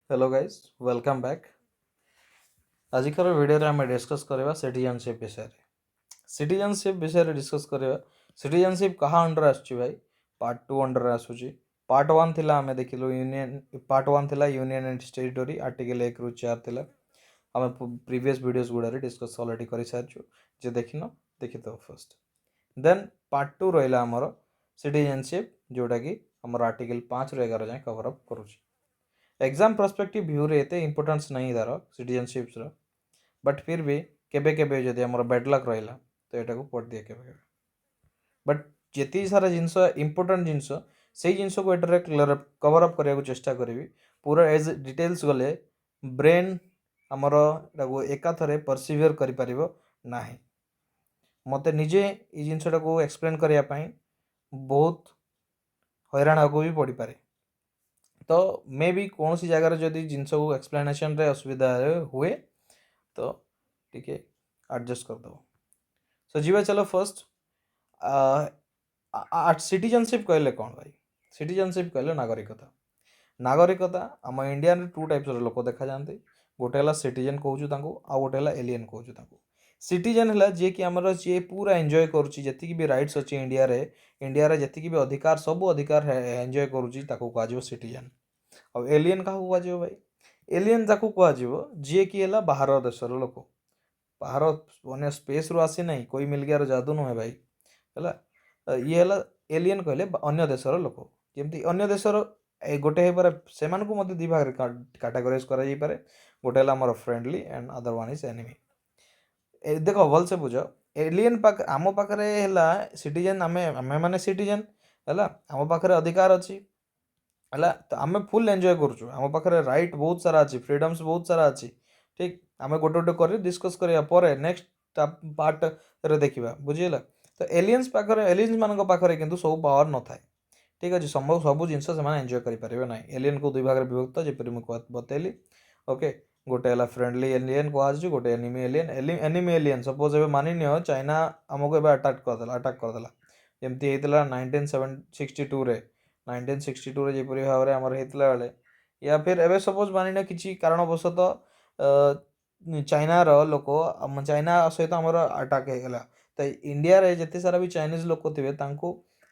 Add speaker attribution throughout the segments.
Speaker 1: Hello guys, welcome back. आजिकार video रे आम डिस्कस करवा सिटीजनशिप विषय रे। सिटीजनशिप विषय रे डिस्कस करवा। सिटीजनशिप कहाँ अंडर आसुची भाई? पार्ट 2 अंडर आसुची। पार्ट 1 थिला आमे देखिलु यूनियन। पार्ट 1 थिला यूनियन एंड टेरिटरी आर्टिकल 1 रु 4 थिला। आमे प्रीवियस वीडियोस गुडा रे डिस्कस ऑलरेडी करि सारछु। जे देखिनो देखि दो फर्स्ट। देन पार्ट 2 रहिला हमर सिटीजनशिप, जोटा कि हमर आर्टिकल 5 रु 11 जाय कवर अप करूची। एग्जाम पर्सपेक्टिव व्यू रे एते इंपोर्टेंस नहीं दार सिटीजनशिप्स रो, बट फिर भी केबे केबे जदि हमर बैड लक रहिला तो एटा को पढ़ दिए केबे केबे। बट जेती सारा जिंस इंपोर्टेंट जिंस सेही जिंस को एटारे क्लियर कवर अप करिया को चेष्टा करिवि। पूरा एज डिटेल्स गले ब्रेन हमर एटाको एका थरे परसिवियर करि परिबो नाही। मते निजे ई जिंसटा को एक्सप्लेन करिया पई बहुत हैरान आगो भी पड़ी पारे। तो मे भी कौन सी जगह जदि जिनस को एक्सप्लेनेशन रे असुविधा हुए तो टिके एडजस्ट कर दो। सो जीवा चलो फर्स्ट। सिटीजनशिप कहले कौन भाई? सिटीजनशिप कहले नागरिकता। नागरिकता आम इंडिया रे टू टाइप्स लोक देखा जाते। गोटे है सिटीजन कहूँ तांको, आ गोटे है एलियन कहूँ तांको। सिटीजन है जी कि आमर जी पूरा एंजॉय करुच्ची जी भी राइट्स अच्छी इंडिया रे। इंडिया रे जी भी अधिकार सब अधिकार एंजॉय करुच्ची ताको कह सिटीजन। और एलियन क्या कह भाई? एलियन ताकू कह जी कि है बाहर देशर लोक। बाहर मैंने स्पेस रु आसी ना, कोई मिल गया जादू नुहे भाई है। ये है एलियन कहले अन्य देशर लोक। जमती अन्य देशर गोटे से दी भाग कैटेगराइज करे। गोटे है friendly and other one is enemy. देख भल से बुझ। एलियन पाक आम पाखे है सिटीजन, आमे माने सिटीजन है। आम पाखे अधिकार अच्छी है, तो आम फुल एंजॉय करुचु। आम पाखे राइट बहुत सारा अच्छी, फ्रीडम्स बहुत सारा अच्छी। ठीक, आम गोटे गोटे कर डिस्कस करा नेक्स्ट पार्ट रे देखा बुझीगला। तो एलियंस पाखे एलियंस मान पाखे किंतु सब पावर न थाए। ठीक अच्छे, सब जिन एंजॉय करेंगे ना। एलियन को दुई भाग विभक्त जपरी मुझे बतैली। ओके, गोटे है फ्रेंडली एलियन कह गोटे enemy alien. Enemy alien suppose ए मानि नियो चाइना आमको एवं अटाक करदेला जमती होता 1962 रे। 1962 रे जपरी भाव में आमर होता बेले, या फिर एवं सपोज मानि कि कारणवशतः चाइनार लोक चाइना सहित आमर अटाक होगा। तो इंडिया रे जिते सारा भी चाइनीज लोक थे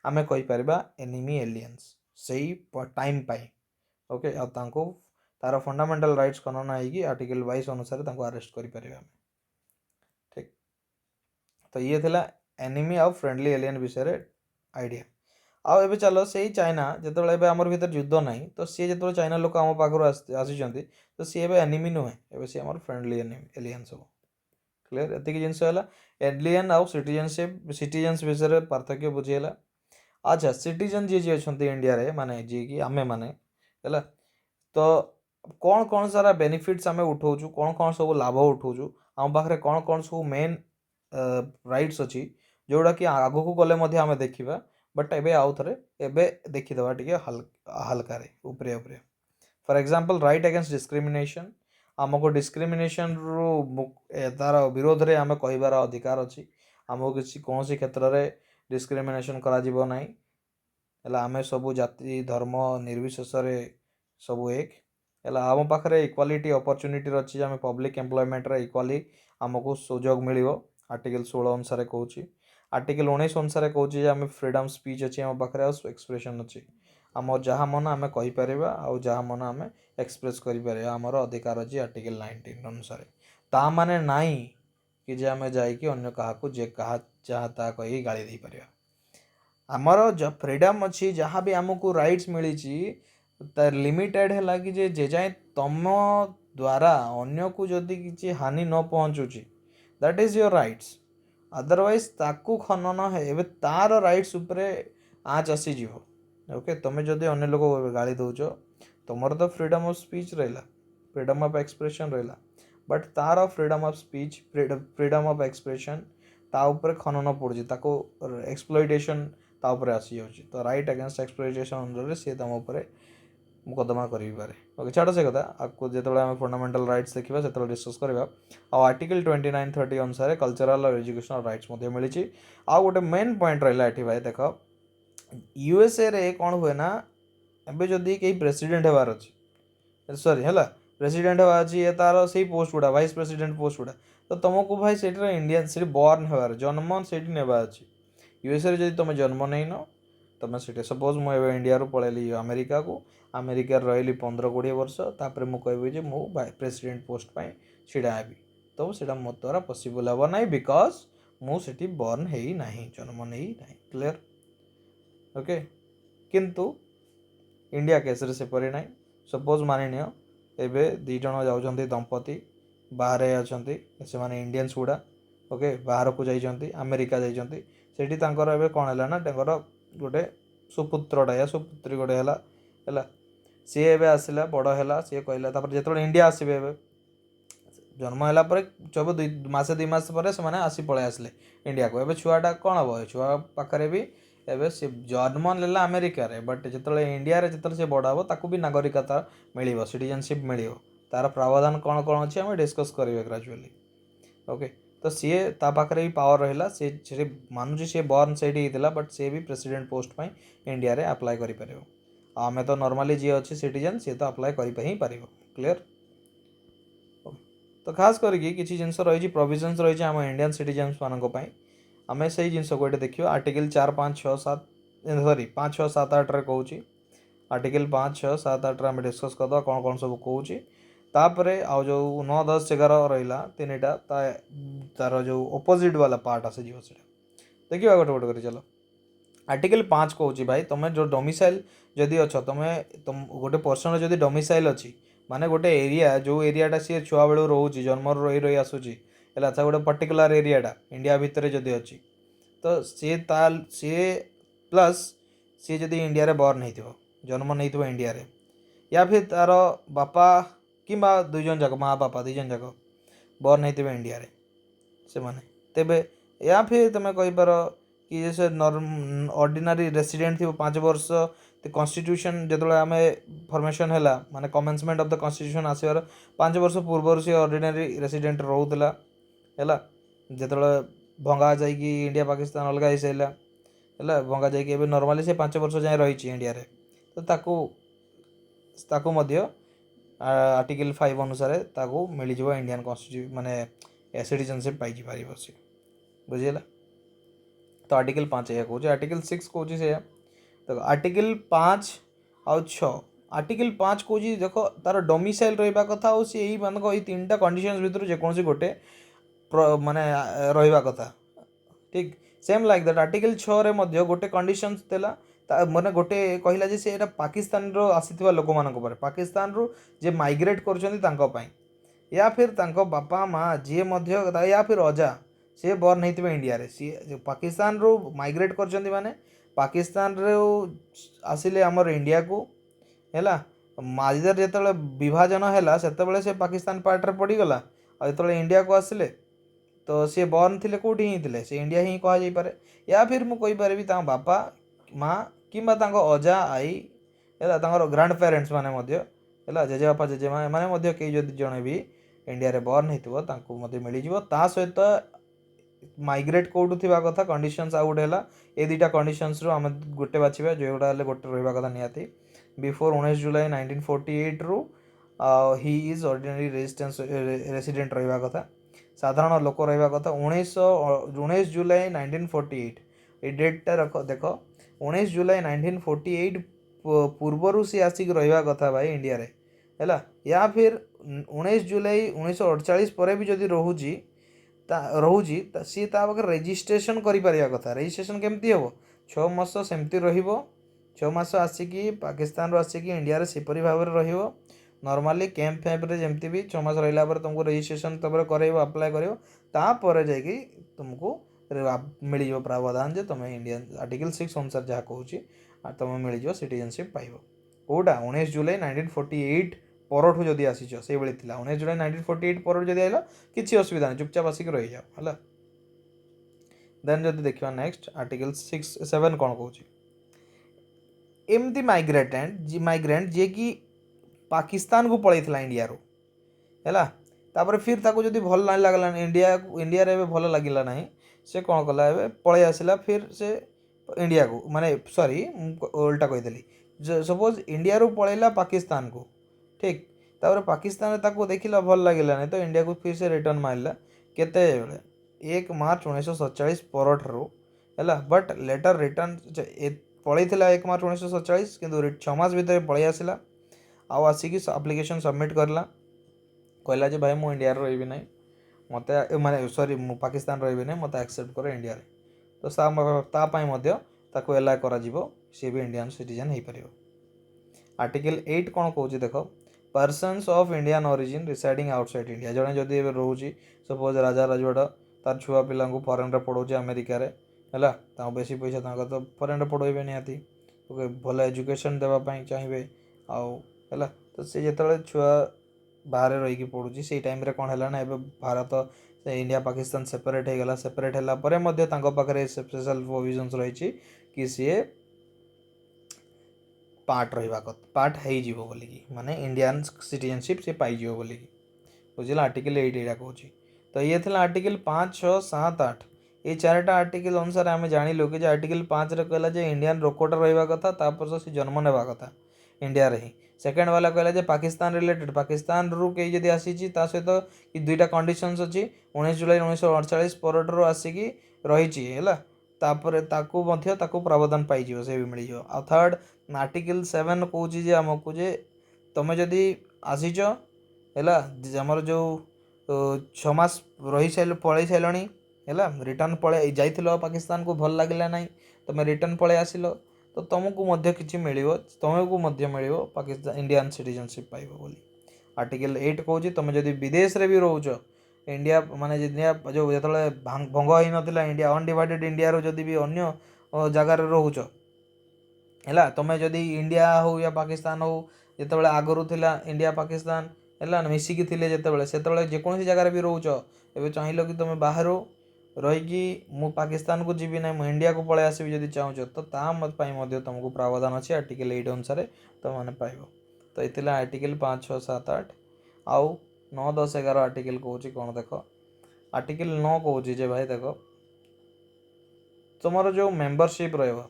Speaker 1: आमे कहि परिबा एनिमी एलियंस सही टाइम पाई। ओके, आ तांको तार फंडामेंटल राइट्स कनना है आर्टिकल 22 अनुसार तांको अरेस्ट करि परिबा। ठीक, तो ये थिला एनिमी आ फ्रेंडली एलियन विषय रे आइडिया। आउ एबे चलो से चाइना जिते एबे हमर भीतर युद्ध नहीं, तो सी जो चाइना लोक आम पाखर आसी तो सी एबे एनिमी नुहे, एबे सी हमर फ्रेंडली एलियन सब। क्लियर? एतिक जिनस है एलियन आउ सिटीजन्स विषय पार्थक्य बुझीगला। अच्छा, सिटीजन जी जी अच्छा इंडिया रे माने जी कि आमे माने है, तो कौन कौन सारा बेनिफिट्स आमे उठाऊँ, कौन कौन सब लाभ उठाऊँ, आम पाखे कौन कौन सब मेन राइट्स अच्छी जोड़ा कि आगो को गले आमे देखा। बट एबे आउ थे एबे देखीदे टे हल्का उपरे उपरे। For example right against discrimination. आमको डिस्क्रिमिनेशन रु तार विरोध रे आमे कहिबार अधिकार अच्छी। आमको किसी कौन सी क्षेत्र में डिस्क्रिमिनेशन करा जीवो नहीं है। आमे सबू जाति धर्म निर्विशेष सबू एक है। आम पाखे इक्वालिटी अपॉर्चुनिटी अच्छी। आम पब्लिक एम्प्लॉयमेंट रे इक्वाली आमको सुजोग मिलिबो। आर्टिकल 16 अनुसार कहूँ। आर्टिकल 19 अनुसार कहूँ आम फ्रीडम स्पीच अच्छी आम पाखे एक्सप्रेशन अच्छी। आम जहाँ मन आम कहीपर आउ जहाँ मन आम एक्सप्रेस कर आमर अधिकार अच्छी आर्टिकल 19 अनुसार। ता माने नाई कि जे आम जाकि अन्य क्या जे कहा जहाँ ता कही गाड़ी दे पार। आमर फ्रीडम अच्छी जहाँ भी आमको राइट्स मिली लिमिटेड है कि जे जाए तुम द्वारा अन्य को जदि किसी हानि न पहुँचुची that is your rights. Otherwise ताकू खनन है तार राइट्स उपरे आँच आसीज। ओके, तुम्हें जदि अन्य लोग गाली दौच तुमर तो फ्रीडम ऑफ स्पीच रहा, फ्रीडम ऑफ एक्सप्रेशन रहा, बट तार freedom of speech freedom of expression ता ऊपर खनन पड़ुची, ताको एक्सप्लॉयटेशन ता ऊपर आसी जाउची। तो राइट अगेंस्ट एक्सप्लॉयटेशन अंडर सी तुम ऊपर मुकदमा करें। ओके, छाड़ से कथा आपको जो फंडामेंटल राइट्स देखा से डिस्कस करवा। आर्टिकल 29, 30 अनुसार कल्चरल और एजुकेशनल राइट्स मिली। आउ गोटे मेन पॉइंट रहा ये भाई देख, यूएसए रे कौन हुए ना एबे जदि कहीं प्रेसिडेंट होबार अच्छी सॉरी है प्रेसिडेंट हवा अच्छी ये तार से पोस्ट गुड़ा वाइस प्रेसिडेंट पोस्ट गुड़ा तो तुमको भाई से इंडियन से बर्न हबार जन्म से नेबा अच्छी यूएसए जब तुम जन्म नहीं न तुम से सपोज मुझे इंडिया रू पलैली अमेरिका को अमेरिका रही 15-20 वर्ष तापर मुझे कहबी जे मु प्रेसिडेंट पोस्ट पर छिड़ा हेबी तो सीटा मो द्वारा पॉसिबल हम ना बिकज मुझे बर्न है ना जन्म नहीं ना क्लियर ओके किंतु इंडिया केस रे सेपरी ना सपोज मानिनिय एबे दी जण जाउछन्ती दंपति बाहर अछन्ती से माने इंडियंस गुड़ा ओके बाहर को जाइछन्ती अमेरिका जाइछन्ती सेठी तांकर एबे कोन हैला ना तांकर गोटे सुपुत्रटा या सुपुत्री गोटे हैला सी एबे आसिला बड़ हैला सी कहला तापर जेतबे इंडिया आसीबे एबे जन्म है जब मसे 2 मास पर से आसी पलि आसले इंडिया को एबे छुआटा कौन हम छुआ पाखे भी एबे से जन्म नेला अमेरिका रे बट जो इंडिया रे जो से बड़ हम ताकू भी नागरिकता मिल सिटीजनशिप मिल तार प्रावधान कौन कौन अच्छे आम डिस्कस करेंगे ग्राजुअली ओके तो सी पाखे भी पावर रहा सी मानुची सी बर्न से बट सी भी प्रेसिडेंट पोस्ट पर इंडिया रे अप्लाई कर आम तो नॉर्मली जी अच्छी सिटीजन सी तो अप्लाई कर क्लियर तो खास करके किसी जिनस रही प्रोविजन्स रही आम इंडियन सिटीजन्स मानक आम से जिनस को देखिए आर्टिकल 4, 5, 6, 7 सॉरी 5, 6, 7, 8 रे कहूँ आर्टिकल 5, 6, 7, 8 आम डिस्कस करदे कौन कौन सब कहूँ तापर आउ जो 9, 10, 11 रहा 3टा तार जो ओपोजिट वाला पार्ट आसीज देखिए गोटे गोटे कर चलो आर्टिकल 5 कहूँ भाई तुम जो डोमिसाइल जदि अच्छ तुम गोटे पर्सन जदि डोमिसाइल अच्छी माने गोटे एरिया जो एरियाटा सी छुआ बेलू रोचे जन्म रही रही आसूसी है गोटे पर्टिकुलर एरियाटा इंडिया भितर जदि अच्छी तो सी प्लस सी जदि इंडिया रे बर्न हो जन्म नहीं इंडिया रे या फिर तार बापा कि 2 जन जाक माँ बापा 2 जन जाक बर्न हो इंडिया रे से माने तेबे या फिर तुम कहीपर कि जैसे ऑर्डिनरी रेसिडेंट थी 5 वर्ष कॉन्स्टिट्यूशन जो आम फॉर्मेशन है माने कमेंसमेंट ऑफ द कॉन्स्टिट्यूशन आसबार 5 वर्ष पूर्व से ऑर्डिनरी रेसिडेंट रोला है जो भंगा जा इंडिया पाकिस्तान अलग हो सारा है भंगा जा नॉर्मली से 5 वर्ष जाए रही इंडिया रे तो ताकू मध्य आर्टिकल 5 अनुसार ताकू मिल जाव इंडियन कॉन्स्टिट्यूशन माने सिटीजनशिप पाई पार सी बुझीगला तो आर्टिकल 5 या कहूँ आर्टिकल 6 कहूँ से तो आर्टिकल 5 आउ 6 आर्टिकल 5 कहूँ देख तार डोमिसाइल रहा कथा और सी मानक ये 3टा कंडीशन भितर जेकोसी गोटे माने रहा कथा ठीक सेम लाइक दैट आर्टिकल 6 रे मध्य गोटे कंडीशन देला मैंने गोटे कहला जे से पाकिस्तान रो आसीथिबा लोक मानक पर पाकिस्तान रो जे माइग्रेट कर या फिर तांको बापा माँ जी मध्य या फिर अजा सी बर्न होते इंडिया रे सी पाकिस्तान रो माइग्रेट कर माने पाकिस्तान रे आसिले आमर इंडिया को है माजर जो विभाजन है से पाकिस्तान पार्ट रे पड़गला जो इंडिया को आसिले तो सी बर्न थे कौटी ही थे से इंडिया ही कहुपे या फिर मुझे बापा माँ कि अजा आई है ग्रांड पेरेंट्स माने है जेजेबापा जेजेमा मैंने कई जब जड़े भी इंडिया रे बर्न हो मिल जा सहित माइग्रेट कौटू थी कथा कंडीशंस आउ गोटे ये 2टा कंडीशंस आम गोटे बाछा जो गुड़ा गोटे रहा कथा निहाती बिफोर 19 जुलाई 1948 रु ही इज ऑर्डिनरी रेसिडेंट रहा कथा साधारण लोक रहा कथा 19 जुलाई 1948 ये डेटा रख देख 19 जुलाई 1948 पूर्वर सी आसिक रहा कथा भाई इंडिया रे है या फिर 19 जुलाई 1948 पर भी जदि रोची सी पाखे रेजिस्ट्रेशन करा कथा रेजिस्ट्रेशन केमती हम 6 मास सेमती रह मास आसिक पाकिस्तान आसिक इंडिया रे सेपरी भाव में नॉर्मली कैंप फैंप रे जमती भी 6 मास रहा तुमको रेजिस्ट्रेशन तब कर अप्लाई कर जा तुमको मिल जाव प्रावधान जे तुम इंडियन आर्टिकल 6 अनुसार जहाँ कहूँ तुम मिल जाव सिटीजनशिप पाइब कौटा 19 जुलाई 1948 परठू जदि आसीच से 19 जुलाई 1948 पर जदि आइल किसी असुविधा नहीं चुपचाप आसिक रही जाओ है देन जदि देखा नेक्स्ट आर्टिकल 6-7 कौन कहूँ एमती माइग्रेंट जी कि पाकिस्तान को पलैला इंडिया रू है तापर फिर ताको जदि भल नहीं लगला इंडिया रे भल लगिला नहीं से कौन कला पलि आसला फिर से इंडिया को माने सॉरी उल्टा कहीदेली सपोज इंडिया रू पलैला पाकिस्तान को ठीक तापर पाकिस्तान ताको देखिला भल लगिलानी तो इंडिया को फिर से रिटर्न मारला केते बेले 1 मार्च 1947 परठारु है बट लेटर रिटर्न पलैला 1 मार्च 1947 किंतु 6 मास भितर पलि आसला आउ आसिकी आप्लिकेसन सबमिट करला कहला जे भाई मु इंडिया रही ना मत माने सॉरी मु पाकिस्तान रही ना मत एक्सेप्ट कर इंडिया रे तो तापाई मध्य ताको एला करा जिवो सी भी इंडियन सिटीजन हो पारिबो। आर्टिकल 8 कौन कौच देख persons of Indian origin residing outside India जड़े जदि ए रोचे सपोज राजा राजवाड़ा तार छुआ पिला फरेन पढ़ाऊे अमेरिका है बेसी पैसा तो फरेन पढ़े निहाती भल एजुकेशन देवाई चाहिए आउ है तो सी जो छुआ बाहर रही पढ़ुची से टाइम कौन है ना भारत इंडिया पाकिस्तान सेपरेट हो गला सेपरेट है पाखे स्पेशल प्रोविजन्स रही कि सी पार्ट रहा पार्ट हो माने इंडियन सिटीजनशिप से पाइज बोली बुझला आर्टिकल 8 यहाँ कौन तो ये थी आर्टिकल 5, 6, 7, 8 ये 4टा आर्टिकल अनुसार आम जाणिलु कि आर्टिकल 5 रे कहला जे इंडियन रोकोटा रहा कथा तापर से जन्म नेबा कथा इंडिया रे ही सेकेंड वाला कहला जे पाकिस्तान रिलेटेड पाकिस्तान रु कई जदि आसी सहित कि दुईटा कंडीशंस अच्छी 19 जुलाई 1948 परठू आसिकी रही है तापर ताकू मध्य ताकू प्रावधान पाइज से भी मिल जाओ आ थर्ड आर्टिकल 7 कौच जे आमको जे तुम जदि आसीच है आमर जो 6 मास रही सारे पलि सारे है रिटर्न पलि जाइल पाकिस्तान को भल लगे ना तुम रिटर्न पलि आसिल तो तुमको मध्य किसी मिल तुमको मिल पाकिस्तान इंडियन सिटीजनशिप पाइब बोली आर्टिकल 8 कौच तुम जदि विदेश रे भी रोच इंडिया माने इंडिया जो जो भंग हो नाला इंडिया अनडिवाइडेड इंडिया रो जदि भी अन्य जगार रोच है तुम जदि इंडिया हो या पाकिस्तान हो जो आगरू थिला इंडिया पाकिस्तान है मिसिकी थे जो जेकोसी जगार भी रोच ए चाहल कि तुम बाहर रहीकि मु पाकिस्तान को जीवी ना इंडिया को पलि आसबि जदि चाहूच तो तुमको प्रावधान अच्छे आर्टिकल 8 अनुसार तुमने पाइब तो ये आर्टिकल 5, 6, 7, 8 आउ 9, 10, 11 आर्टिकल कौच कौन देख आर्टिकल 9 कौच जे भाई देख तुम जो मेंबरशिप रहा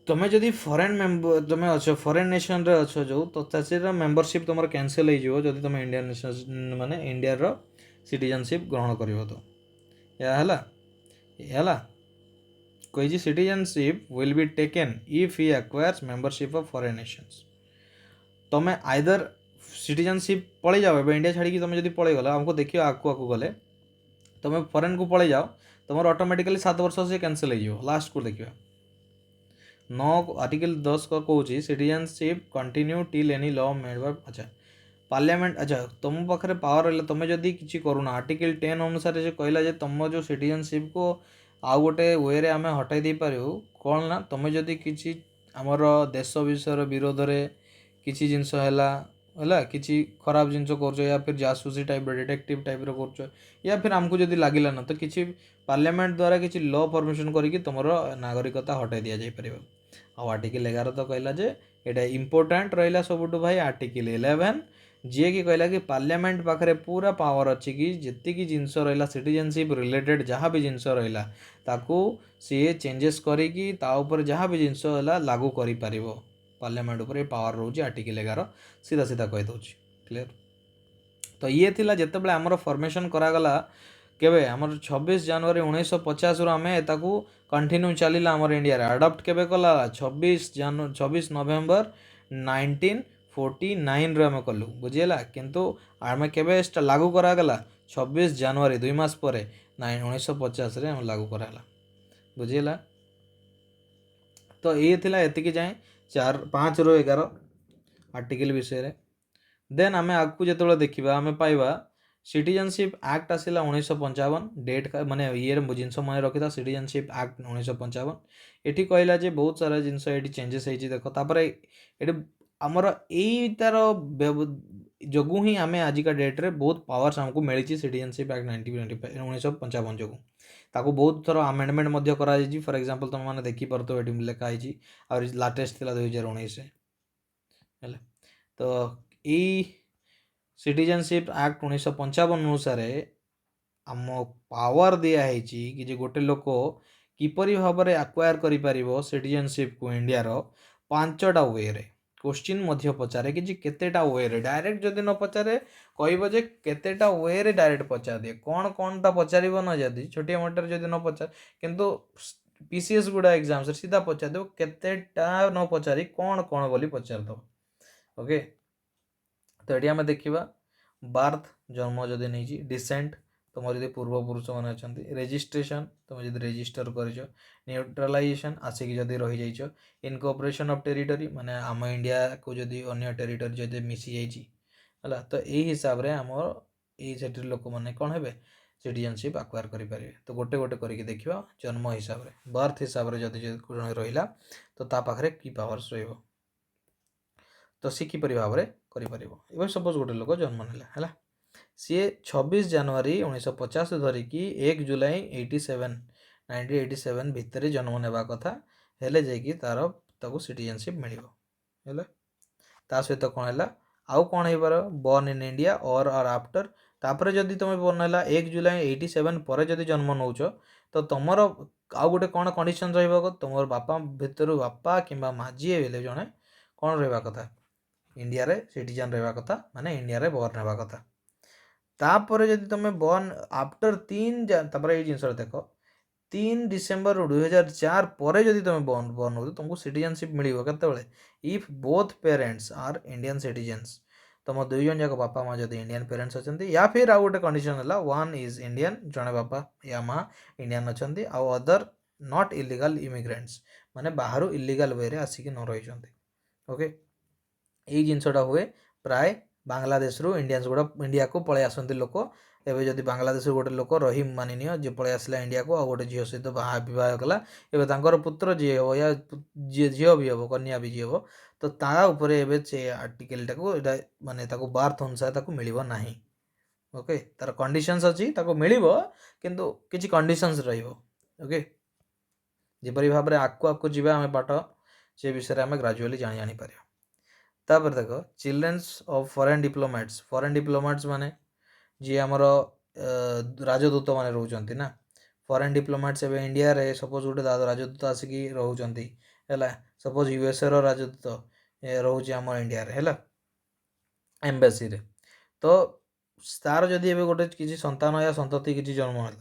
Speaker 1: तुम्हें जदि फॉरेन मेंबर तुम अच्छे फॉरेन नेशन रे अच्छो जो तो मेंबरशिप तुम कैंसिल हो जदि तुम इंडियन नेशन माने इंडिया रो सिटीजनशिप ग्रहण कर तो या है कही citizenship will be taken if he acquires membership of foreign Nations तुम्हें आइदर सिटीजनशिप पलि जाओ इंडिया छाड़ी तुम जब पलि गल आमको देखिए आकू गले तुम्हें फॉरेन को पलि जाओ तुम ऑटोमेटिकली 7 वर्ष से कैंसिल हो लास्ट को देखिए 9 आर्टिकल 10 का कौच citizenship continue till any law made by अच्छा पार्लियामेंट अच्छा तुम पाखे पावर रहा तुम जदि किसी करूना आर्टिकल 10 अनुसार जो कहला जे तुम जो सिटीजनशिप को आउ गोटे वे आम हटाई दे पारू कौन ना तुम जदि किसी आमर देश विषय विरोध में किसी जिनस है किसी खराब जिनस कर या फिर जासूसी टाइप डिटेक्टिव टाइप कर या फिर आमको जदि लगिला ना तो किसी पार्लियामेंट द्वारा किसी लॉ परमिशन करके तुम नागरिकता हटाई दि जापर आ आर्टिकल 11 तो कहला जे एटा इम्पोर्टाट रहा सबुठ भाई आर्टिकल 11 जी कि कहला कि पार्लियामेंट पाखे पूरा पावर अच्छी कि जी जिनस रहा सिटीजनशिप रिलेटेड जहाँ भी जिनस रहा ताकू सी चेंजेस करी जहाँ भी जिनस है लागू कर पार्लियामेंट उपर पावर रोचे आर्टिकल 11 सीधा सीधा कहीदे क्लियर तो ये थिला जितेबाला आमर फॉर्मेशन करागला केबे आमर 26 जनवरी 1950 रु आमे ताकू कंटिन्यू चलिला आमर इंडिया रे अडॉप्ट केबे कला 26 नवेम्बर 1949 रे आमे कलु बुझिला किंतु आमे केबे लागू करागला 26 जनवरी 2 मास परे 1950 रे आमे लागू कराला बुझिला तो ये थिला एतिकी जाए 5 ରୁ 11 आर्टिकल विषय रे देन आमे आगु जो देखा आम पाइबा सिटीजनशिप एक्ट आसला 1955 डेट माने ये जिनस मन रखी था सिटीजनशिप एक्ट 1955 ये कहला जे बहुत सारा जिनस ये चेंजेस होती देख तापर ये आमर यार जोगु ही आम आजिका डेट्रे बहुत पावर्स आमको मिली सिटीजनशिप एक्ट 1955 जो ताको बहुत थर आमेंडमेंट कर फॉर एग्जांपल तुम मैंने देखिपार तो ये लिखाई और लाटेस्ट थी 2019 है तो यही सिटीजनशिप एक्ट 1955 अनुसार आम पावर दिखाई कि जे गोटे लोक किपरि भाव में आक्वायर कर सिटीजनशिप को इंडिया रो 5टा वे रे क्वेश्चन मध्य पचारे कि केतेटा वे रे डायरेक्ट जदि न पचारे कहब जे केतेटा वे रे डायरेक्ट पचार दिए कौन टा पचार न जदि छोटिया मोटर जदि न पचार किंतु पीसीएस गुड़ा एग्जाम से सीधा पचार दो केतेटा न पचारी कौन बोली पचार दो ओके। तो ये आम देखा बार्थ जन्म जदि नहीं डिसेंट तुम जब पूर्वपुरुष मैंने अच्छा रेजिस्ट्रेशन तुम जब रेजिस्टर कर न्यूट्रालाइजेशन आसिक जदि रही जाइछ इनकॉर्पोरेशन ऑफ टेरिटरी माने आम इंडिया को जदि अन्य टेरिटरी जदि मिसी जाइए तो यही हिसाब से आम ये लोक मैंने कौन है सिटीजनशिप आक्वायर करेंगे। तो गोटे गोटे करके देखा जन्म हिसाब से बर्थ हिसाब से जदि रहा तो ता पाखरे की पावर्स रहिबो तो सी किपरि भाव में कर सपोज गोटे लोक जन्म नेला सी 26 जनवरी 1950 धरिकी 1 जुलाई 1987 भितर जन्म नेबा कथा हेले जाइकी तार ताको सिटीजनशिप मिलिबो ता सहित कौन है आउ कौन हो पार बर्न इन इंडिया और आफ्टर तापर जदि तुम बर्न है 1 जुलाई 87 पर जदि जन्म नौ तो तुमर आउ गोटे कौन कंडीशन रहा तुम बापा भितर बापा कि माँ जी बेले जड़े कौन रहा कथा इंडिया रे सिटीजन रहा कथा माने इंडिया रे बर्न होगा कथा तापर जदि तुम बर्न आफ्टर 3 ये जिनस देख 3 डिसेम्बर 2004 पर जदि तुम बर्न हो तुमको सिटीजनशिप मिल केतबे if both parents are Indian citizens तुम दुई जन जाक बापा माँ जब इंडियन पेरेंट्स अच्छा या फिर आउ गोटे कंडीशन है वन इज इंडियन जड़े बापा या माँ इंडियन अच्छा आउ अदर नॉट इलीगल इमिग्रेंट्स माने बाहर इलीगल वे आसिक न रही ओके। यही जिनसटा हुए प्राय बांग्लादेश रु इंडियंस गुड़ा इंडिया को पलि आसती लोक एवं जदि बांग्लादेश गोटे लोक रही मानि नियो जे पलि आसला इंडिया को आ गोटे झील सहित बहुत कला एवं तांकर पुत्र जी हे या झील भी हम कन्या भी जी हम तो ता उपरे एवं से आर्टिकल टाको माने ताको बार्थ अनुसार ताको मिलिबो नाही ओके तार कंडीशंस अच्छी ताको मिलिबो किंतु किछि कंडीशंस रहिबो ओके। जेपरि भाव में आगु आगु जीवा आम पाठ से विषय में आम ग्राजुअली जानी पार तापर देख चिल्ड्रेन्स ऑफ फॉरेन डिप्लोमेट्स माने जी आमर राजदूत मैंने रोचंती ना फॉरेन डिप्लोमेट्स एवं इंडिया रे सपोज गोटे राजदूत आसिक रोचंती है सपोज यूएसए रो राजदूत रोचे आम इंडिया रे है एम्बेसी रे तो तार जदि एवं गोटे किसी संतान या संतति किसी जन्म है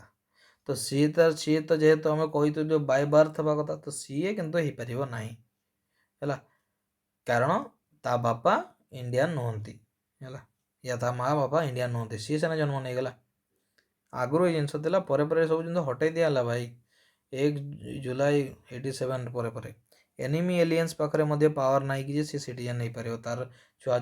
Speaker 1: तो सी तो जेहेतु आम कही जो बाय बर्थ हवा कथा तो सीए किंतु हो पार ना है कारण ता बापा इंडियन नुहति है या ता माँ बापा इंडियन नुहति सी सीना जन्म नहीं गला आगु ये जिनस सब जिन हटई दिया भाई 1 जुलाई 87 पर एनिमी एलियंस पाखे पावर ना कि सी सिटीजन नहीं पार तार छुआ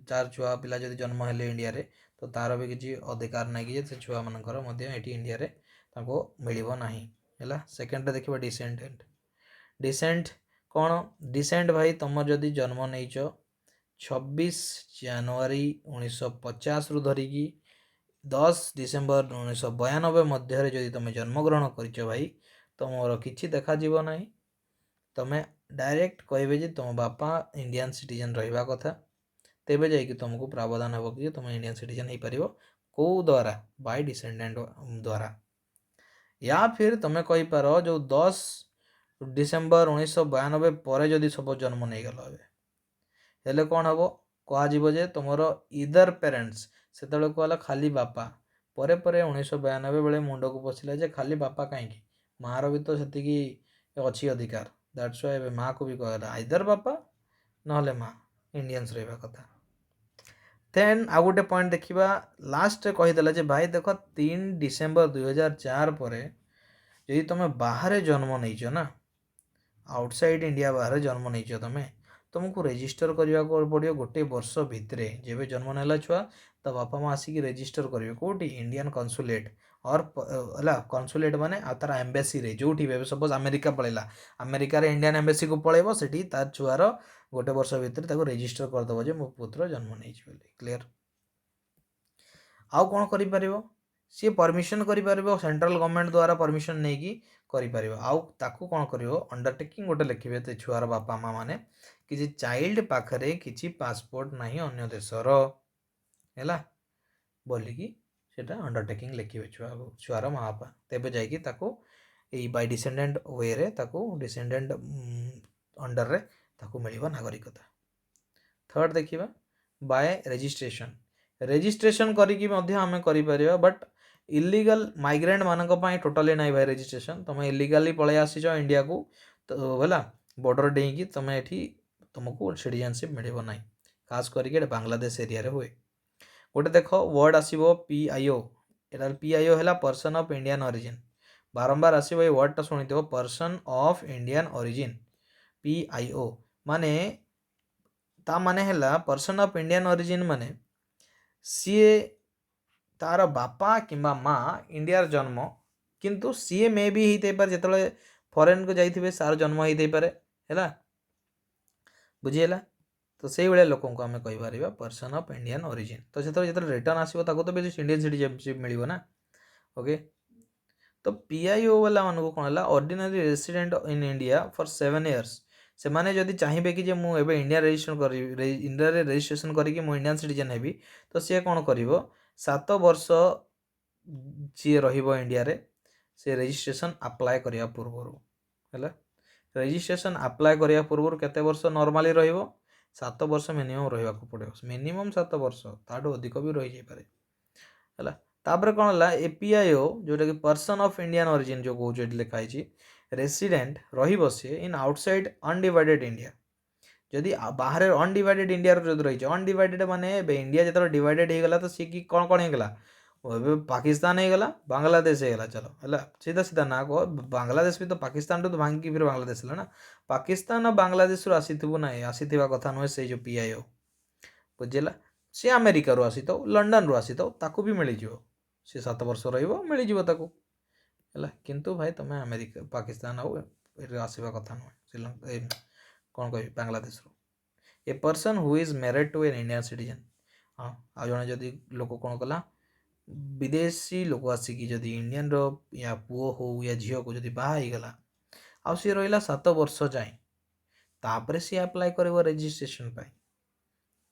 Speaker 1: तार छुआ पिला जब जन्म हेले इंडिया रे तो तार भी किसी अधिकार ना कि से छुआ मानकर इंडिया रे मिल ना है। सेकेंड देखा डिसेंडेंट डिसेंट कौन डिसेंट भाई तुम जदि जन्म नहीं 26 जनवरी 1950 रु धरिकी 10 डिसेम्बर 1992 मध्य जदि तुम जन्मग्रहण कर भाई तुम किसी देखा ना तुम्हें डायरेक्ट कहे तुम बापा इंडियन सिटीजन रहा कथा तेबे जाकि तुमको प्रावधान हे कि तुम इंडियन सिटीजन हो पार कौ द्वारा बाय डिसेंडेंट द्वारा या फिर तुम्हें कहींपार जो 10 डिसेम्बर 1992 पर जदि सब जन्म नहीं गल हेले कौन हम कह तुम इदर पेरेंट्स से कहला खाली बापा पर 1992 बेले मुंड को पशिला जे खाली बापा कहीं माँ भी तो से अच्छी अधिकार दैट्स व्हाई माँ को भी कहला आइदर बापा ना माँ इंडियंस रहा कथा। देन आउ गोटे पॉइंट देखा लास्ट कहीदेला जे भाई देख 3 डिसेम्बर 2004 पर यदि तुम बाहर जन्म नहीं ना आउटसाइड इंडिया बाहर जन्म नहीं तुम तुमको रेजिस्टर करने को पड़ो गोटे वर्ष भितर जब जन्म नेला छुआ तो बापा माँ आसिक रेजिस्टर करेंगे कौटी इंडियन कन्सुलेट और कन्सुलेट माने तार एम्बेसी रे जो सपोज अमेरिका पलैला अमेरिका रे इंडियन एम्बेसी को पलैब से तार छुआर गोटे वर्ष भितर रेजिस्टर करदेव जो मो पुत्र जन्म नहीं क्लियर आउ कौन कर सी परमिशन कर सेंट्रल गवर्नमेंट द्वारा परमिशन नहीं कर आउ ताकू कौन कर अंडरटेकिंग गोटे लिखे तो छुआर बापा माँ मैंने किसी चाइल्ड पाखरे किसी पासपोर्ट ना अन्य देशर है बोलिकी सेटा अंडरटेकिंग लिखे छुआर माँ बापा तेबे जाकि ताकू बाय डिसेंडेंट वे रे ताकू डिसेंडेंट अंडर रे ताकू मिलिबा नागरिकता थर्ड देखिबा बाय रेजिस्ट्रेशन रेजिस्ट्रेशन करिकी मध्य आमे करि परिबा बट इलीगल माइग्रेंट मानक पई टोटली नाही भाई रेजिस्ट्रेशन तुम इलीगली पळे आसी जो इंडिया को तो होला बॉर्डर डेइकी तुम एठी तुमको सिटीजनशिप मिलिबो नाही खास करके बांग्लादेश एरिया रे हुए गोटे देख वर्ड आसीबो पीआईओ एटा पीआईओ हैला पर्सन ऑफ इंडियन ओरिजिन बारंबार आसीबो ए वर्ड टा सुनिथिबो person of Indian origin PIO माने ता माने हैला पर्सन ऑफ इंडियन ओरिजिन माने सीए तार बापा किंबा माँ इंडिया जन्म किंतु सीए मे भी होते पारे जिते फरेन को जाइए सार जन्म होते पारे है बुझीगला तो से भाया लोक आम कहीपर पर्सन ऑफ इंडियन ओरिजिन तो जो रिटर्न आसो तो भी इंडियन सिटीजनशिप मिल ना ओके तो पीआईओ वाला मानक कौन है ordinary resident in India for 7 years से माने जदि चाहिए कि मुझे इंडिया रजिस्ट्रेशन करी इंडिया रजिस्ट्रेशन करके मुझे इंडियन सिटीजन हेबी तो सी कौन कर 7 वर्ष जी इंडिया रे से रजिस्ट्रेशन अप्लाई करने पूर्व है रजिस्ट्रेशन अप्लाई करने पूर्व केते वर्ष नॉर्मली 7 वर्ष मिनिमम रहा पड़ो मिनिमम 7 वर्ष ताठू अधिक भी रही जापे है तापर कौन है एपीआईओ जोटा कि पर्सन ऑफ इंडियन ओरिजिन जो कौन लिखाई रेसिडेंट रे इन आउटसाइड अनडिवाइडेड इंडिया जदि बाहर अनडिवाइडेड इंडिया जो रही अनडिवाइडेड माने इंडिया जो डिवाइडेड हो गला तो सी कि कौन कौन होगा पाकिस्तान हो गला बांग्लादेश हो गला चलो है सीधा सीधा ना कह बांग्लादेश भी तो पाकिस्तान तो भांगी फिर बांग्लादेश है ना पाकिस्तान और बांग्लादेश आसीथु ना आसीथिबा कथा नुहे से जो पीआईओ बुझेगा सी अमेरिका रू आसी तो लंडन रू आसी तो ताकू भी मिल जाव सी 7 वर्ष मिल जाव है किंतु भाई तुम अमेरिका पाकिस्तान आसवा कथा नुहे श्रीलंका कौन कह Bangladesh a person who is married to an Indian citizen हाँ आ जड़े जदि लोक कौन कला विदेशी लोक आसिकी जदि इंडियन या पुओ हो या झील को जदि बाहगला आ सी रहा 7 वर्ष जाए तापर सी अप्लाई कर रजिस्ट्रेशन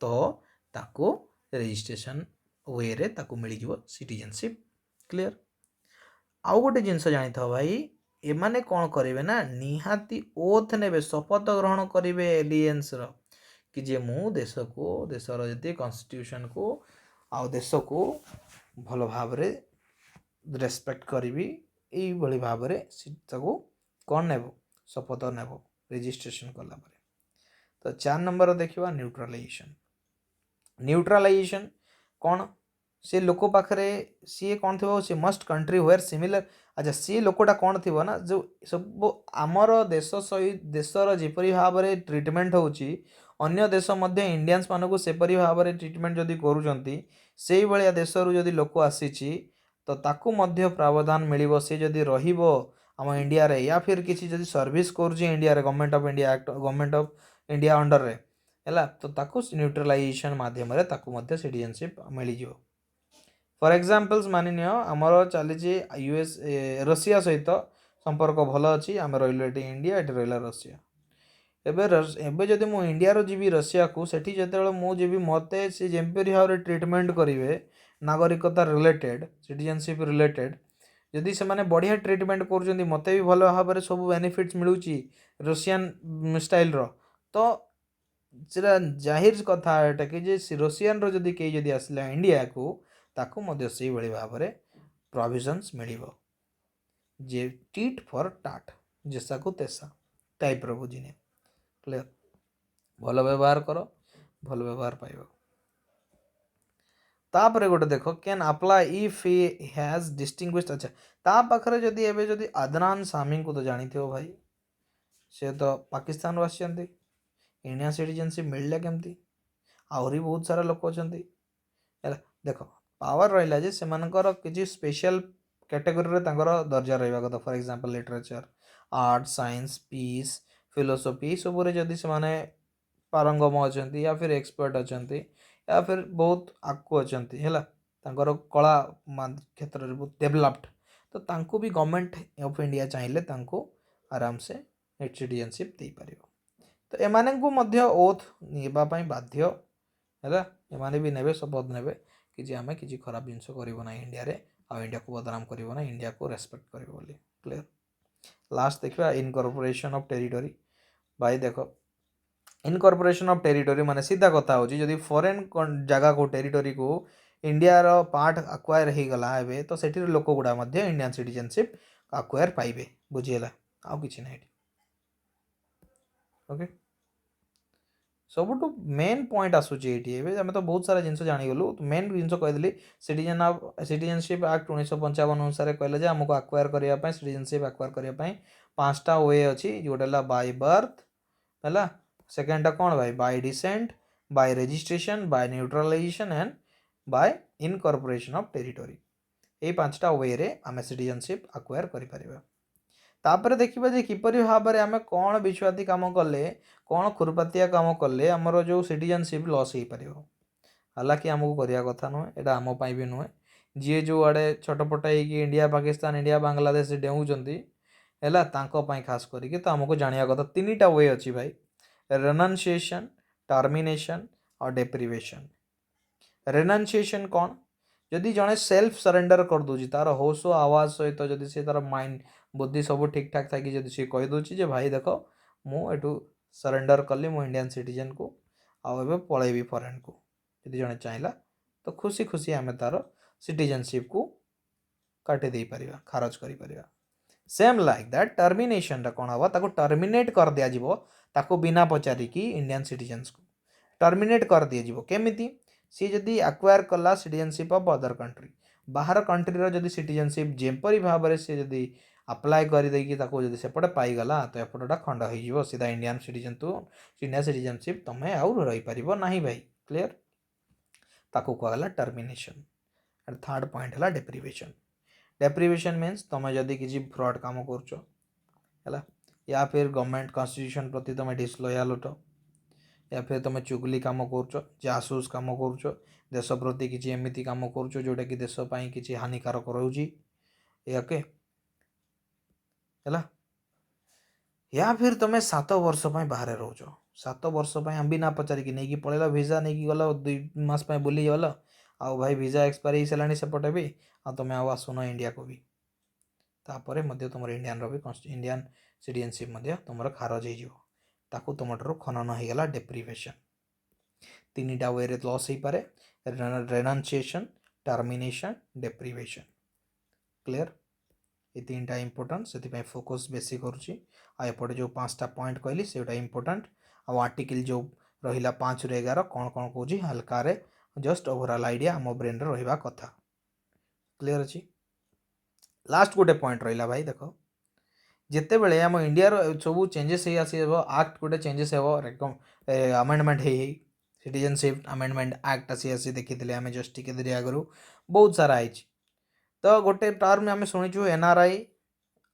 Speaker 1: तो ताको रजिस्ट्रेशन वे रे ताको मिल जाव सिटीजनशिप क्लियर आउ गोटे जिनस जानी था भाई एमाने कौन करेंगे ना निहाती ओथ ने शपथ ग्रहण करेंगे एलियंस कि जे मु देश को देशर जी कन्स्टिट्यूशन को आउ देश को भल भाव रेस्पेक्ट करी यही भाव कौन नेब शपथ नेब रजिस्ट्रेशन कला तो 4 नंबर देखा न्यूट्रलाइजेशन न्यूट्रलाइजेशन कौन से लोक पाखे सी कौन थी सी मस्ट कंट्री वेयर सिमिलर अच्छा सी लोकटा कौन थी ना जो सब आमर देश सहित देशर जपरी भाव में ट्रिटमेंट होची अन्य देश मध्य इंडियंस मानक सेपरी भाव में ट्रिटमेंट जदि करुँचे भाया देश जदि लोक आसी तो ताकू मध्य प्रावधान मिल सी जदि रम इंडिया रे या फिर किसी जदि सर्विस करुँच इंडिया रे government of India act government of India under रे है तो ताकू न्यूट्रलाइजेशन माध्यम सिटीजनशिप मिल जाव फॉर एग्जांपल्स मानि नियो आमर चली यूएस रशिया सहित संपर्क भल अच्छी आम रही इंडिया ये रहा रशिया एबे जदि मु इंडिया रो जीवी रशिया को सेठी जते मु जीवी मते से जेम्परी भाव में ट्रिटमेंट करेंगे नागरिकता रिलेटेड सिटीजनशिप रिलेटेड जदि से माने बढ़िया ट्रिटमेंट कर मते भी भल भाव में सब बेनिफिट्स मिलूची रशियन स्टाइल रो तो सेटा जाहिर कथा एटा कि जे रशियन रो जदि कई जदि आसला इंडिया को ताकू मध्य से भाई भाव में provisions mill J tit for टाट जैसा को तेसा टाइप रो बुझिने क्लियर भल व्यवहार कर भल व्यवहार पाइब तापर गोटे देख can apply if he has distinguished अच्छा ता पाखरे जदि एबे जदि अदनान सामी को तो जानी थो भाई से तो पाकिस्तान आसी इंडियन सिटीजनशिप मिलला केमती आहरी बहुत सारा लोक अच्छा देख पावर रहा जे सेमानकर किसी स्पेशल कैटेगोरी रे तांकर दर्जा रहा कथा for example literature art science peace philosophy सब जदि से पारंगम अच्छा या फिर एक्सपर्ट अच्छा या फिर बहुत आगु अच्छा है कला क्षेत्र में बहुत डेभलप्ड तो तांको भी गवर्नमेंट ऑफ इंडिया चाहिए आराम से सिटीजनशिप दे पार तो एमाने ओथ नापी बाध्य है एमाने भी नेबे शपथ नेबे कि जे आमे किसी खराब जिनस करना इंडिया रे आ इंडिया को बदनाम करना इंडिया को रेस्पेक्ट कर क्लियर लास्ट देखा इनकॉर्पोरेशन ऑफ टेरिटरी भाई देख इनकॉर्पोरेशन ऑफ टेरिटोरी माने सीधा कथा होची जदि फॉरेन जगह को टेरिटोरी को इंडिया रो पार्ट अक्वायर हो गला एबे तो सेठी लोक गुडा मध्ये इंडियन सिटीजनशिप अक्वायर पाइबे बुझिएला आउ किछि नै ओके सबुठु मेन पॉइंट आसूची एटी एबे आमे तो बहुत सारा जिंस जानि गलु मेन जिंस कहदेली सिटीजनशिप एक्ट 1955 अनुसार कहले जे हमको अक्वायर करिया पय सिटीजनशिप अक्वायर करिया पय पांचटा वे अछि जोटेला बाय बर्थ हला सेकेंडटा कोन भाई by descent by registration by naturalisation and by incorporation of territory ए पांचटा वे रे आमे सिटीजनशिप अक्वायर करि परिबा तापर देखिबा जे किपरि भाबरे आमे कोन विश्वाती काम कले कोन खुरपातिया काम कले हमरो जो सिटीजनशिप लॉस हो पारिबो हालांकि हमको करिया कथा नुहे एटा आम पाई भी नुहे जी जो आड़े छटपट होगी इंडिया पाकिस्तान इंडिया बांग्लादेश डेउंचंती हैला तांको पाई खास करके तो हमको जानिया कथा तीनटा वे अच्छी भाई रेनन्सिएशन टर्मिनेशन और डेप्रिवेशन रेनन्सिएशन कौन जदि जड़े सेल्फ सरेंडर कर दूची तार होश आवाज सहित जदि से तार माइंड बुद्धि सब ठीक ठाक थी जदि सी कहीदे जे भाई देख मुठू सरेंडर कली मु इंडियन सिटीजन को आउ पलैबी फरेन को जदि जड़े चाहिए तो खुशी खुशी आम तार सिटीजनशिप को काटी दे पारिबा खारज करि Paribas same like that termination टा कौन हम ताको टर्मिनेट कर दिया जिवो ताको बिना पचारिकी इंडियन सिटीजन्स को टर्मिनेट कर दिया जिवो केमिति सी जदि अक्वायर कला सिटीजनशिप ऑफ अदर कंट्री बाहर कंट्री रो जदि सिटीजनशिप जेपरी भाव में सी जदि अप्लाई कर देकी ताको जदि सेपटे पाईगला तो एपटटा खंड हो सीधा इंडियन सिटीजन तो इंडियन सिटीजनशिप तुम आउ रही पार ना भाई क्लियर ताको कहला टर्मिनेशन थर्ड पॉइंट है डेप्रिवेशन डेप्रिवेशन मीन्स तुम जदि किसी फ्रॉड काम कर या फिर गवर्नमेंट कॉन्स्टिट्यूशन प्रति तुम डिसलॉयल अट या फिर तुम चुगली काम कर जासूस काम कर देश प्रति किसी एमती काम कर जोटा कि देश किसी हानिकारक रोचे ओके है या फिर तुम 7 वर्ष बाहर रोच 7 वर्ष हम भी ना पचारिकी नहीं पड़ेगा वीजा नहीं गल 2 मास बुली गल आउ भाई वीजा एक्सपायरी हो सारा सेपटे भी आ तुम आउ आसुन इंडिया को भी तापर तुम इंडियन रो भी इंडियन सिटीजनशिप तुम खारज हो तुम खनन हो गला डेप्रिवेशन तीनटा वे रे लॉस हो पारे रेनन्सिएशन टर्मिनेशन डेप्रिवेशन क्लियर ये तीनटा इंपोर्टेंट से फोकस बेसी करुच्ची आएपटे जो 5टा पॉइंट कहली से इंपोर्टेंट आर्टिकल जो रहा 5 ରୁ 11 कौन कौन कौन हल्का जस्ट ओवरऑल आइडिया आम ब्रेन रहा कथा क्लियर अच्छी लास्ट गोटे पॉइंट रहा भाई देख जिते बड़े आम इंडिया सब चेंजेस हो आसी एक्ट गोटे चेंजेस हो अमेंडमेंट हो सिटीजनशिप अमेंडमेंट एक्ट आसी देखी आम जस्ट टिके आगु बहुत सारा है तो गोटे टर्म आम शुणीचु एनआरआई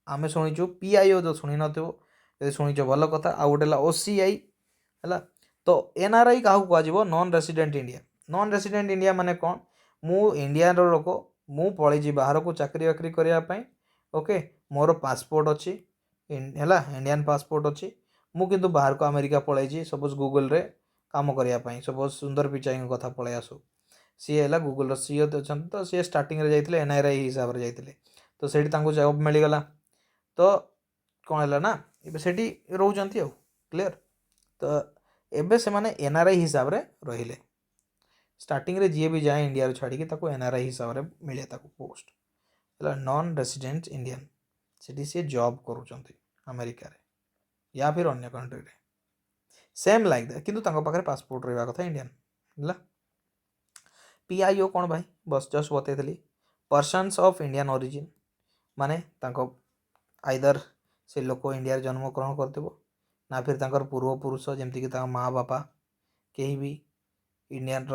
Speaker 1: आम शुणीचु पीआईओ जो शुणी नथिबो शुणीच भल कथा आ गोटे ओसीआई है तो एनआरआई क्या कह non resident India non resident India माने कौन मु इंडिया लोक मु पलैजी बाहर को चाकरी बाकरी करने ओके मोर पासपोर्ट अच्छी है इंडियन पासपोर्ट अच्छी मु किंतु बाहर को अमेरिका पलैजी सपोज गूगल रे काम करने सपोज सुंदर पिचाई कथा पलि आसू सी है गूगल सीओ अच्छा तो सी स्टार्टिंग जाते एनआरआई हिसाब से जाते तो से जॉब मिलगला तो कौन है ना से रोचंती क्लियर तो एबे से माने एनआरआई हिसाब से रहिले स्टार्टिंग रे जी भी जाए इंडिया छाड़ी एनआरआई हिसाब से मिले पोस्ट है नॉन रेसिडेंट इंडियन से जॉब करुँच अमेरिका रे या फिर अन्य कंट्री रे सेम लाइक दैट किंतु तांको पाखरे पासपोर्ट रहा कथा इंडियन है पीआईओ कौन भाई बस जस्ट बतई पर्सन्स ऑफ इंडियन ओरिजिन माने तांको आइदर से लोक इंडिया जन्म ग्रहण करथिबो ना फिर तांकर पूर्वपुरुष जमती कि माँ बापा कहीं भी इंडियन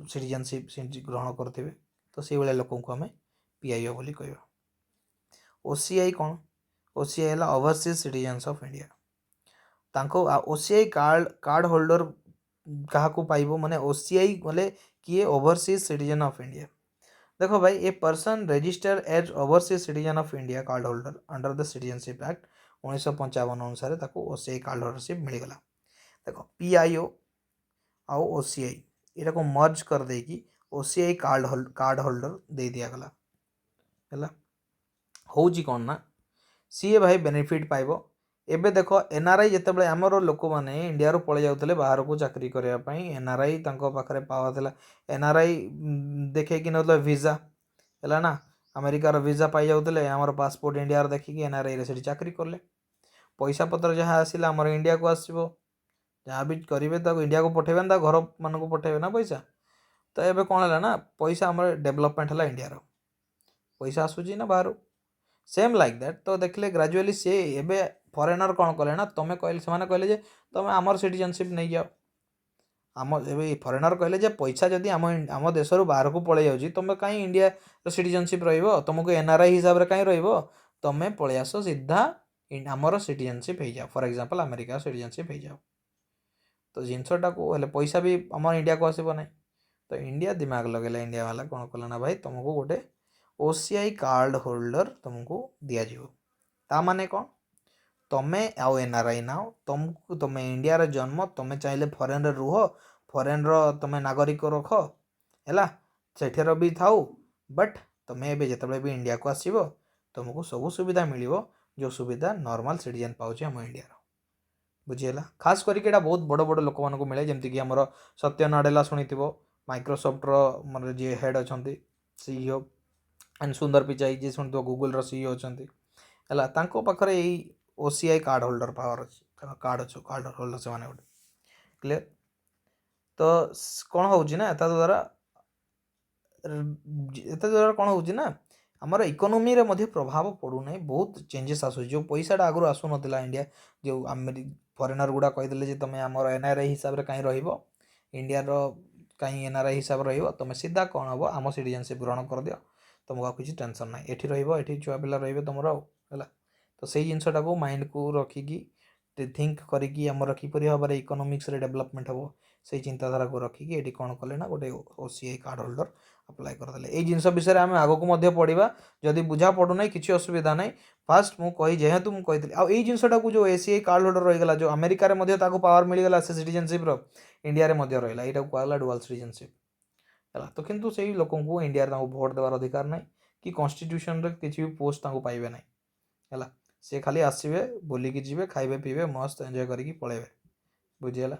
Speaker 1: सिटीजनशिप ग्रहण करथिबे तो से भाया लोक को आम पीआईओ बोली कहवा ओसीआई कौन ओसीआई है ओवरसीज सिटीजन्स ऑफ इंडिया तांको ओसीआई कार्ड होल्डर क्या पाइबो माने ओसीआई बोले किए ओवरसीज सिटीजन ऑफ इंडिया देखो भाई a person register as overseas citizen of India card holder under the citizenship act 1955 अनुसार ओसीआई कार्ड होल्डरशिप मिलगला देखो पीआईओ आउ ओसीआई यहाँ को मर्ज कर देकी ओसीआई कार्ड होल्डर दे दिया गला है हूँ कौन ना सी भाई बेनिफिट पाइबो ଏବେ ଦେଖ ଏନ୍ଆର୍ଆଇ ଯେତେବେଳେ ଆମର ଲୋକମାନେ ଇଣ୍ଡିଆରୁ ପଳେଇ ଯାଉଥିଲେ ବାହାରକୁ ଚାକିରି କରିବା ପାଇଁ, ଏନ୍ଆର୍ଆଇ ତାଙ୍କ ପାଖରେ ପାୱାର ଥିଲା। ଏନ୍ଆର୍ଆଇ ଦେଖେଇକି ନେଉଥିଲେ ଭିଜା, ହେଲା ନା, ଆମେରିକାର ଭିଜା ପାଇଯାଉଥିଲେ, ଆମର ପାସପୋର୍ଟ ଇଣ୍ଡିଆର ଦେଖିକି ଏନ୍ଆର୍ଆଇରେ ସେଠି ଚାକିରି କଲେ। ପଇସା ପତ୍ର ଯାହା ଆସିଲା ଆମର ଇଣ୍ଡିଆକୁ ଆସିବ, ଯାହା ବି କରିବେ ତାକୁ ଇଣ୍ଡିଆକୁ ପଠେଇବେ ନା, ତା ଘରମାନଙ୍କୁ ପଠେଇବେ ନା ପଇସା। ତ ଏବେ କ'ଣ ହେଲା ନା, ପଇସା ଆମର ଡେଭଲପମେଣ୍ଟ ହେଲା ଇଣ୍ଡିଆର, ପଇସା ଆସୁଛି ନା ବାହାରୁ। Same like that. ତ ଦେଖିଲେ ଗ୍ରାଜୁଆଲି ସେ ଏବେ ଫରେନର୍ କ'ଣ କଲେ ନା, ସେମାନେ କହିଲେ ଯେ ତୁମେ ଆମର ସିଟିଜେନସିପ୍ ନେଇଯାଅ। ଏବେ ଫରେନର୍ କହିଲେ ଯେ ପଇସା ଯଦି ଆମ ଦେଶରୁ ବାହାରକୁ ପଳେଇ ଯାଉଛି, ତୁମେ କାହିଁ ଇଣ୍ଡିଆର ସିଟିଜେନସିପ୍ ରହିବ, ତୁମକୁ ଏନ୍ଆର୍ଆଇ ହିସାବରେ କାହିଁ ରହିବ, ତୁମେ ପଳେଇ ଆସ ସିଧା ଆମର ସିଟିଜେନସିପ୍ ହେଇଯାଅ, ଫର୍ ଏକ୍ଜାମ୍ପଲ୍ ଆମେରିକା ସିଟିଜେନସିପ୍ ହେଇଯାଅ। ତ ଜିନିଷଟାକୁ ହେଲେ ପଇସା ବି ଆମର ଇଣ୍ଡିଆକୁ ଆସିବ ନାହିଁ। ତ ଇଣ୍ଡିଆ ଦିମାଗ ଲଗେଇଲା, ଇଣ୍ଡିଆ ବାଲା କ'ଣ କଲା ନା ଭାଇ ତୁମକୁ ଗୋଟେ OCI କାର୍ଡ଼ ହୋଲ୍ଡର ତୁମକୁ ଦିଆଯିବ। ତା ମାନେ କ'ଣ, ତୁମେ ଆଉ ଏନ୍ଆର୍ଆଇ ନାও, ତୁମେ ଇଣ୍ଡିଆରେ ଜନ୍ମ, ତୁମେ ଚାହିଁଲେ ଫରେନ୍ରେ ରୁହ, ଫରେନ୍ର ତୁମେ ନାଗରିକ ରଖ, ହେଲା, ସେଠିର ବି ଥାଉ, ବଟ୍ ତୁମେ ଏବେ ଯେତେବେଳେ ବି ଇଣ୍ଡିଆକୁ ଆସିବ ତୁମକୁ ସବୁ ସୁବିଧା ମିଳିବ ଯେଉଁ ସୁବିଧା ନର୍ମାଲ୍ ସିଟିଜେନ୍ ପାଉଛି ଆମ ଇଣ୍ଡିଆର। ବୁଝିହେଲା? ଖାସ୍ କରିକି ଏଇଟା ବହୁତ ବଡ଼ ବଡ଼ ଲୋକମାନଙ୍କୁ ମିଳେ, ଯେମିତିକି ଆମର ସତ୍ୟ ନାଡେଲା ଶୁଣିଥିବ, ମାଇକ୍ରୋସଫ୍ଟର ଆମର ଯିଏ ହେଡ଼୍ ଅଛନ୍ତି CEO, ଆଣ୍ଡ ସୁନ୍ଦର ପିଚାଇ ଯିଏ ଶୁଣିଥିବ ଗୁଗୁଲର CEO ଅଛନ୍ତି, ହେଲା, ତାଙ୍କ ପାଖରେ ଏଇ OCI କାର୍ଡ଼ ହୋଲ୍ଡର ପାୱାର ଅଛି, କାର୍ଡ଼ ହୋଲ୍ଡର ସେମାନେ ଗୋଟେ। କ୍ଲିୟର? ତ କ'ଣ ହେଉଛି ନା ଏତା ଦ୍ୱାରା କ'ଣ ହେଉଛି ନା ଆମର ଇକୋନୋମିରେ ମଧ୍ୟ ପ୍ରଭାବ ପଡ଼ୁନାହିଁ, ବହୁତ ଚେଞ୍ଜେସ୍ ଆସୁଛି। ଯେଉଁ ପଇସାଟା ଆଗରୁ ଆସୁନଥିଲା ଇଣ୍ଡିଆ, ଯେଉଁ ଫରେନର୍ ଗୁଡ଼ା କହିଦେଲେ ଯେ ତୁମେ ଆମର ଏନ୍ଆର୍ଆଇ ହିସାବରେ କାହିଁ ରହିବ, ଇଣ୍ଡିଆର କାହିଁ ଏନ୍ଆର୍ଆଇ ହିସାବରେ ରହିବ, ତୁମେ ସିଧା କ'ଣ ହେବ ଆମ ସିଟିଜେନସିପ୍ ଗ୍ରହଣ କରିଦିଅ, ତୁମକୁ ଆଉ କିଛି ଟେନସନ୍ ନାହିଁ, ଏଠି ରହିବ, ଏଠି ଛୁଆ ପିଲା ରହିବେ ତୁମର, ଆଉ ହେଲା। ତ ସେଇ ଜିନିଷଟାକୁ ମାଇଣ୍ଡକୁ ରଖିକି ଥିଙ୍କ କରିକି ଆମର କିପରି ଭାବରେ ଇକୋନୋମିକ୍ସରେ ଡେଭଲପମେଣ୍ଟ ହେବ, ସେଇ ଚିନ୍ତାଧାରାକୁ ରଖିକି ଏଠି କ'ଣ କଲେ ନା ଗୋଟେ OCI କାର୍ଡ଼ ହୋଲ୍ଡର ଆପ୍ଲାଏ କରିଦେଲେ। ଏଇ ଜିନିଷ ବିଷୟରେ ଆମେ ଆଗକୁ ମଧ୍ୟ ପଢ଼ିବା, ଯଦି ବୁଝା ପଡ଼ୁନାହିଁ କିଛି ଅସୁବିଧା ନାହିଁ। ଫାଷ୍ଟ ଯେହେତୁ ମୁଁ କହିଥିଲି, ଆଉ ଏଇ ଜିନିଷଟାକୁ ଯେଉଁ OCI କାର୍ଡ଼ ହୋଲ୍ଡର ରହିଗଲା, ଯେଉଁ ଆମେରିକାରେ ମଧ୍ୟ ତାକୁ ପାୱାର ମିଳିଗଲା ସେ ସିଟିଜେନସିପ୍ର, ଇଣ୍ଡିଆରେ ମଧ୍ୟ ରହିଲା, ଏଇଟାକୁ କୁହାଗଲା ଡୁଆଲ୍ ସିଟିଜେନସିପ୍, ହେଲା। ତ କିନ୍ତୁ ସେଇ ଲୋକଙ୍କୁ ଇଣ୍ଡିଆରେ ତାଙ୍କୁ ଭୋଟ୍ ଦେବାର ଅଧିକାର ନାହିଁ, କି କନଷ୍ଟିଟ୍ୟୁସନରେ କିଛି ବି ପୋଷ୍ଟ ତାଙ୍କୁ ପାଇବେ ନାହିଁ, ହେଲା। ସେ ଖାଲି ଆସିବେ, ବୁଲିକି ଯିବେ, ଖାଇବେ ପିଇବେ, ମସ୍ତ ଏନ୍ଜୟ କରିକି ପଳେଇବେ। ବୁଝିହେଲା?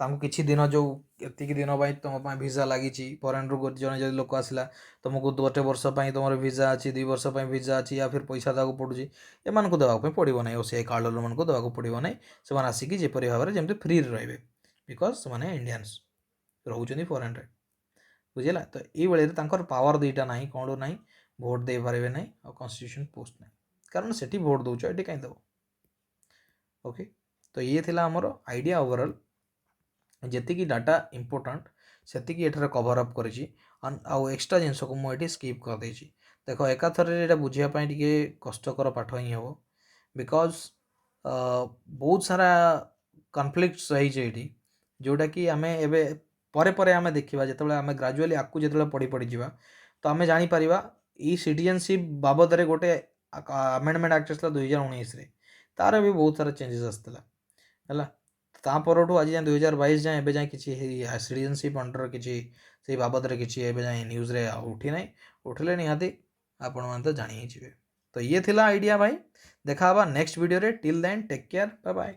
Speaker 1: ତାଙ୍କୁ କିଛି ଦିନ ଯେଉଁ ଏତିକି ଦିନ ପାଇଁ ତୁମ ପାଇଁ ଭିଜା ଲାଗିଛି, ଫରେନ୍ରୁ ଜଣେ ଯଦି ଲୋକ ଆସିଲା, ତୁମକୁ 1 ବର୍ଷ ପାଇଁ ତୁମର ଭିଜା ଅଛି, 2 ବର୍ଷ ପାଇଁ ଭିଜା ଅଛି, ୟା ଫିର୍ ପଇସା ଦେବାକୁ ପଡ଼ୁଛି, ଏମାନଙ୍କୁ ଦେବାକୁ ପାଇଁ ପଡ଼ିବ ନାହିଁ, OCI କାର୍ଡ଼ ହୋଲ୍ଡରମାନଙ୍କୁ ଦେବାକୁ ପଡ଼ିବ ନାହିଁ। ସେମାନେ ଆସିକି ଯେପରି ଭାବରେ ଯେମିତି ଫ୍ରିରେ ରହିବେ, ବିକଜ୍ ସେମାନେ ଇଣ୍ଡିଆନ୍ସ ରହୁଛନ୍ତି ଫରେନ୍ରେ। ବୁଝିଲା? ତ ଏଇଭଳିରେ ତାଙ୍କର ପାୱାର ଦୁଇଟା ନାହିଁ, କ'ଣ ନାହିଁ, ଭୋଟ୍ ଦେଇପାରିବେ ନାହିଁ, ଆଉ କନଷ୍ଟିଟ୍ୟୁସନ୍ ପୋଷ୍ଟ ନାହିଁ, କାରଣ ସେଠି ଭୋଟ୍ ଦେଉଛ, ଏଠି କାହିଁ ଦେବ। ଓକେ, ତ ଇଏ ଥିଲା ଆମର ଆଇଡ଼ିଆ ଓଭରଅଲ୍। ଯେତିକି ଡାଟା ଇମ୍ପୋର୍ଟାଣ୍ଟ ସେତିକି ଏଠାରେ କଭର୍ ଅପ୍ କରିଛି, ଆଉ ଏକ୍ସଟ୍ରା ଜିନିଷକୁ ମୁଁ ଏଠି ସ୍କିପ୍ କରିଦେଇଛି। ଦେଖ, ଏକାଥରରେ ଏଇଟା ବୁଝିବା ପାଇଁ ଟିକେ କଷ୍ଟକର ପାଠ ହିଁ ହେବ, ବିକଜ୍ ବହୁତ ସାରା କନଫ୍ଲିକ୍ଟସ୍ ରହିଛି ଏଇଠି, ଯେଉଁଟାକି ଆମେ ଏବେ ପରେ ଆମେ ଦେଖିବା, ଯେତେବେଳେ ଆମେ ଗ୍ରାଜୁଆଲି ଆଗକୁ ଯେତେବେଳେ ପଢ଼ିଯିବା, ତ ଆମେ ଜାଣିପାରିବା ଏଇ ସିଟିଜେନସିପ୍ ବାବଦରେ ଗୋଟେ ଆମେଣ୍ଡମେଣ୍ଟ ଆକ୍ଟ ଆସିଥିଲା 2019ରେ, ତା'ର ବି ବହୁତ ସାରା ଚେଞ୍ଜେସ୍ ଆସିଥିଲା, ହେଲା। ତା ପରଠୁ ଆଜି ଯାଏଁ 2022 ଯାଏଁ ଏବେ ଯାଏଁ କିଛି ସିଟିଜେନସିପ୍ ଅଣ୍ଡର କିଛି ସେଇ ବାବଦରେ କିଛି ଏବେ ଯାଏଁ ନ୍ୟୁଜ୍ରେ ଉଠି ନାହିଁ। ଉଠିଲେ ନିହାତି ଆପଣମାନେ ତ ଜାଣି ହିଁ ଯିବେ। ତ ଇଏ ଥିଲା ଆଇଡ଼ିଆ ଭାଇ, ଦେଖା ହେବା ନେକ୍ସଟ ଭିଡ଼ିଓରେ। Till then take care, bye bye.